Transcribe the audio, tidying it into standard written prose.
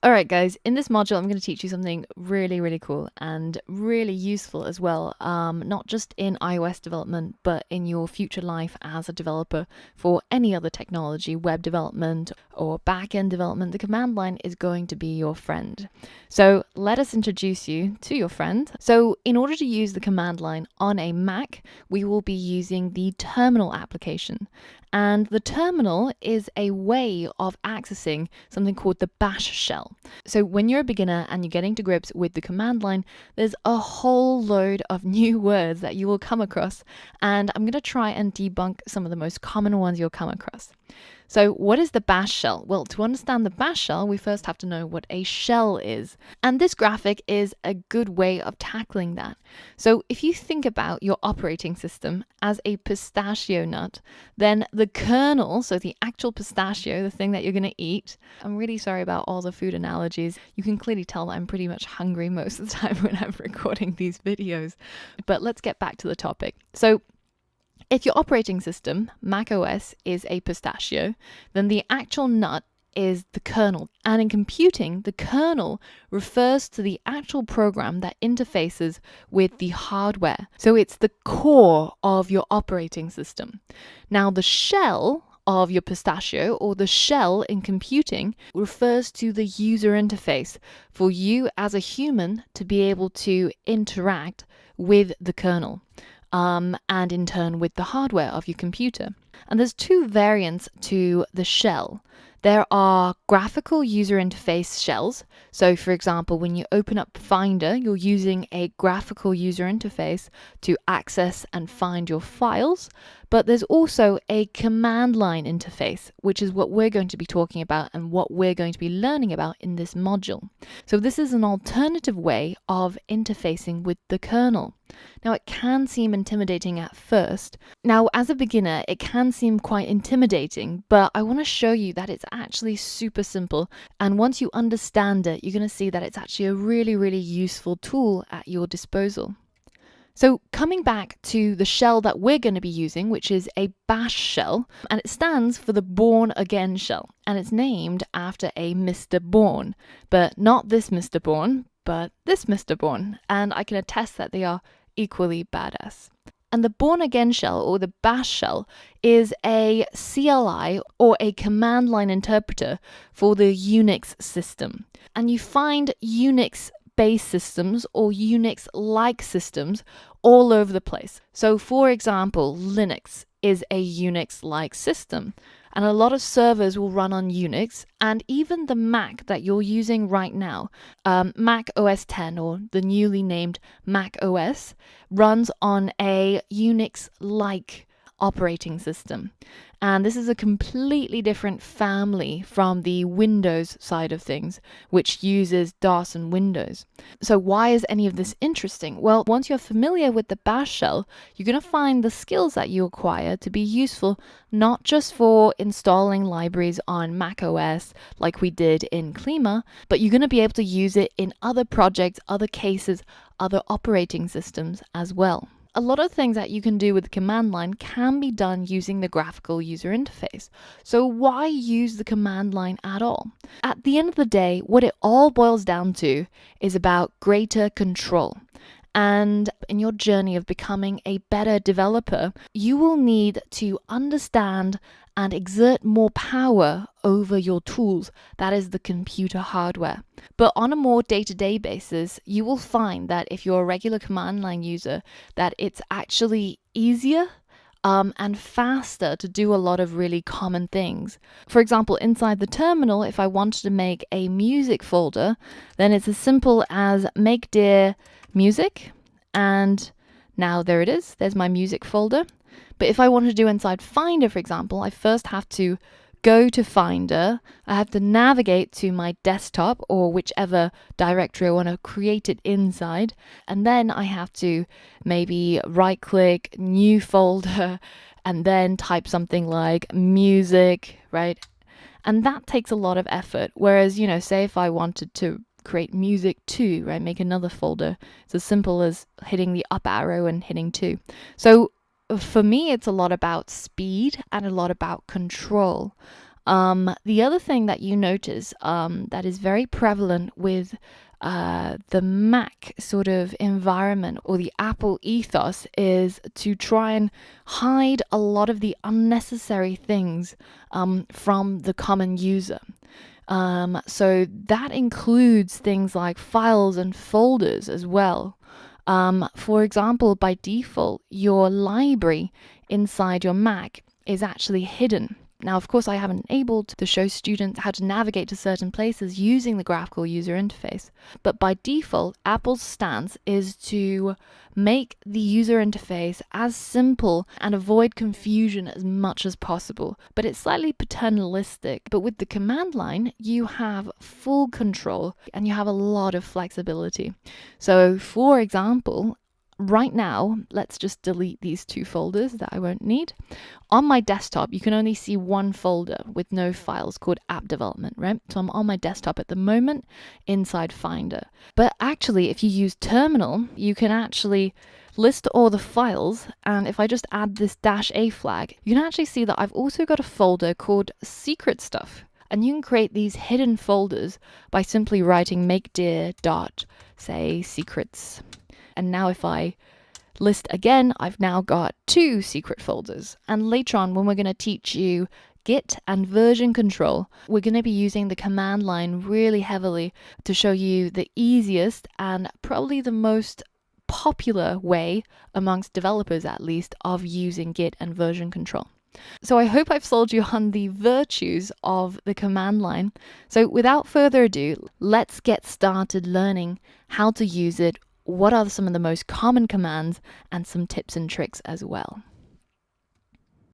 All right, guys, in this module, I'm going to teach you something really, really cool and really useful as well, not just in iOS development, but in your future life as a developer for any other technology, web development or back-end development. The command line is going to be your friend. So let us introduce you to your friend. So in order to use the command line on a Mac, we will be using the terminal application. And the terminal is a way of accessing something called the bash shell. So when you're a beginner and you're getting to grips with the command line, there's a whole load of new words that you will come across. And I'm going to try and debunk some of the most common ones you'll come across. So what is the bash shell? Well, to understand the bash shell, we first have to know what a shell is. And this graphic is a good way of tackling that. So if you think about your operating system as a pistachio nut, then the kernel, so the actual pistachio, the thing that you're going to eat, I'm really sorry about all the food analogies. You can clearly tell that I'm pretty much hungry most of the time when I'm recording these videos. But let's get back to the topic. So if your operating system, Mac OS, is a pistachio, then the actual nut is the kernel. And in computing, the kernel refers to the actual program that interfaces with the hardware. So it's the core of your operating system. Now, the shell of your pistachio, or the shell in computing, refers to the user interface for you as a human to be able to interact with the kernel. And in turn with the hardware of your computer. And there's two variants to the shell. There are graphical user interface shells. So for example, when you open up Finder, you're using a graphical user interface to access and find your files. But there's also a command line interface, which is what we're going to be talking about and what we're going to be learning about in this module. So this is an alternative way of interfacing with the kernel. Now, it can seem intimidating at first. Now, as a beginner, it can seem quite intimidating, but I want to show you that it's actually super simple. And once you understand it, you're going to see that it's actually a really, really useful tool at your disposal. So coming back to the shell that we're going to be using, which is a bash shell, and it stands for the Bourne Again shell, and it's named after a Mr. Bourne, but not this Mr. Bourne, but this Mr. Bourne, and I can attest that they are equally badass. And the Bourne Again shell, or the bash shell, is a CLI, or a command line interpreter for the Unix system. And you find Unix-based systems or Unix-like systems all over the place. So for example, Linux is a Unix-like system. And a lot of servers will run on Unix, and even the Mac that you're using right now, Mac OS X, or the newly named Mac OS, runs on a Unix-like operating system. And this is a completely different family from the Windows side of things, which uses DOS and Windows. So why is any of this interesting? Well, once you're familiar with the bash shell, you're going to find the skills that you acquire to be useful, not just for installing libraries on Mac OS like we did in Klima, but you're going to be able to use it in other projects, other cases, other operating systems as well. A lot of things that you can do with the command line can be done using the graphical user interface. So why use the command line at all? At the end of the day, what it all boils down to is about greater control. And in your journey of becoming a better developer, you will need to understand and exert more power over your tools, that is the computer hardware. But on a more day-to-day basis, you will find that if you're a regular command line user, that it's actually easier and faster to do a lot of really common things. For example, inside the terminal, if I wanted to make a music folder, then it's as simple as make dir music, and now there it is, there's my music folder. But if I want to do inside Finder, for example, I first have to go to Finder, I have to navigate to my desktop or whichever directory I want to create it inside, and then I have to maybe right-click, new folder, and then type something like music, right? And that takes a lot of effort. Whereas, say if I wanted to create music 2, right, make another folder, it's as simple as hitting the up arrow and hitting 2. So for me, it's a lot about speed and a lot about control. The other thing that you notice that is very prevalent with the Mac sort of environment or the Apple ethos is to try and hide a lot of the unnecessary things from the common user. So that includes things like files and folders as well. For example, by default, your library inside your Mac is actually hidden. Now, of course, I haven't enabled to show students how to navigate to certain places using the graphical user interface. But by default, Apple's stance is to make the user interface as simple and avoid confusion as much as possible. But it's slightly paternalistic. But with the command line, you have full control and you have a lot of flexibility. So, for example, right now, let's just delete these two folders that I won't need. On my desktop, you can only see one folder with no files called app development, right? So I'm on my desktop at the moment inside Finder. But actually, if you use Terminal, you can actually list all the files. And if I just add this -A flag, you can actually see that I've also got a folder called secret stuff. And you can create these hidden folders by simply writing makedir dot, say, secrets. And now if I list again, I've now got 2 secret folders. And later on, when we're going to teach you Git and version control, we're going to be using the command line really heavily to show you the easiest and probably the most popular way, amongst developers at least, of using Git and version control. So I hope I've sold you on the virtues of the command line. So without further ado, let's get started learning how to use it. What are some of the most common commands and some tips and tricks as well.